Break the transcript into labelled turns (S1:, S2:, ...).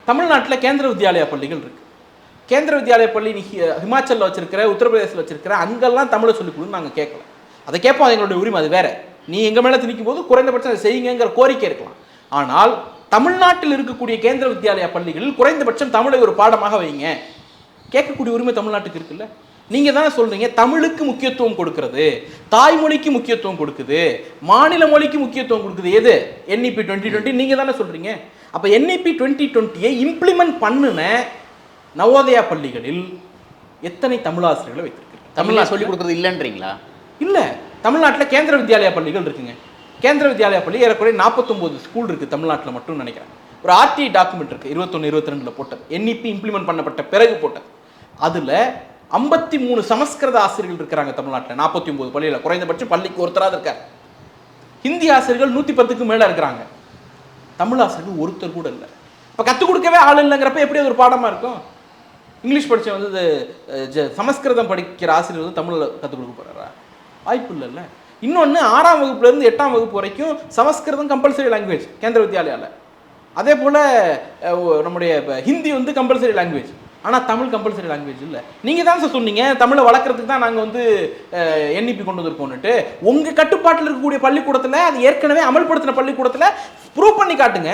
S1: தமிழ்நாட்டில் கேந்திர வித்யாலயா பள்ளிகள் இருக்குது. கேந்திர வித்யாலயா பள்ளி நீ ஹிமாச்சலில் வச்சிருக்கிற, உத்தரப்பிரதேசில் வச்சிருக்கிற, அங்கெல்லாம் தமிழை சொல்லிக் கொடுன்னு நாங்கள் கேட்கல. அதை கேட்போம், அது எங்களுடைய உரிமை, அது வேற. நீ எங்கள் மேலே திணிக்கும் போது குறைந்தபட்சம் அதை செய்யுங்கிற கோரிக்கை இருக்கலாம். ஆனால் தமிழ்நாட்டில் இருக்கக்கூடிய கேந்திர வித்யாலயா பள்ளிகளில் குறைந்தபட்சம் தமிழை ஒரு பாடமாக வைங்க கேட்கக்கூடிய உரிமை தமிழ்நாட்டுக்கு இருக்குல்ல. நீங்கள் தானே சொல்கிறீங்க தமிழுக்கு முக்கியத்துவம் கொடுக்கறது, தாய்மொழிக்கு முக்கியத்துவம் கொடுக்குது, மாநில மொழிக்கு முக்கியத்துவம் கொடுக்குது. எது? NEP 2020 நீங்கள் தானே சொல்கிறீங்க. அப்போ NEP 2020 இம்ப்ளிமெண்ட் பண்ணுன நவோதயா பள்ளிகளில் எத்தனை தமிழாசிரியர்களை வைத்திருக்கு?
S2: தமிழா சொல்லிக் கொடுக்குறது இல்லைன்றீங்களா?
S1: இல்லை, தமிழ்நாட்டில் கேந்திர வித்யாலயா பள்ளிகள் இருக்குங்க. கேந்திர வித்யாலயா பள்ளி ஏறக்குறைய 49 ஸ்கூல் இருக்குது தமிழ்நாட்டில் மட்டும் நினைக்கிறேன். ஒரு RTI டாக்குமெண்ட் இருக்குது 21-22 போட்டது, NEP இம்ப்ளிமெண்ட் பண்ணப்பட்ட பிறகு போட்டது. அதில் 53 சமஸ்கிருத ஆசிரியர்கள் இருக்கிறாங்க தமிழ்நாட்டில். 49 பள்ளியில் குறைந்தபட்சம் பள்ளிக்கு ஒருத்தராக இருக்கார். ஹிந்தி ஆசிரியர்கள் 110க்கு மேலே இருக்கிறாங்க. தமிழ் ஆசிரியர்கள் ஒருத்தர் கூட இல்லை. இப்போ கற்றுக் கொடுக்கவே ஆள் இல்லைங்கிறப்ப எப்படி அது ஒரு பாடமாக இருக்கும்? இங்கிலீஷ் படித்த வந்து சமஸ்கிருதம் படிக்கிற ஆசிரியர் வந்து தமிழில் கற்றுக் கொடுக்க போகிறாரா? வாய்ப்பு இல்லைல்ல. இன்னொன்று, 6ஆம் வகுப்புலேருந்து 8ஆம் வகுப்பு வரைக்கும் சமஸ்கிருதம் கம்பல்சரி லாங்குவேஜ் கேந்திர வித்யாலயாவில். அதே போல் நம்முடைய ஹிந்தி வந்து கம்பல்சரி லாங்குவேஜ். ஆனால் தமிழ் கம்பல்சரி லாங்குவேஜ் இல்லை. நீங்கள் தான் சார் சொன்னீங்க தமிழை வளர்க்குறதுக்கு தான் நாங்கள் வந்து NEP கொண்டு வந்திருக்கோன்னுட்டு. உங்கள் கட்டுப்பாட்டில் இருக்கக்கூடிய பள்ளிக்கூடத்தில், அது ஏற்கனவே அமல்படுத்தின பள்ளிக்கூடத்தில் ப்ரூவ் பண்ணி காட்டுங்க.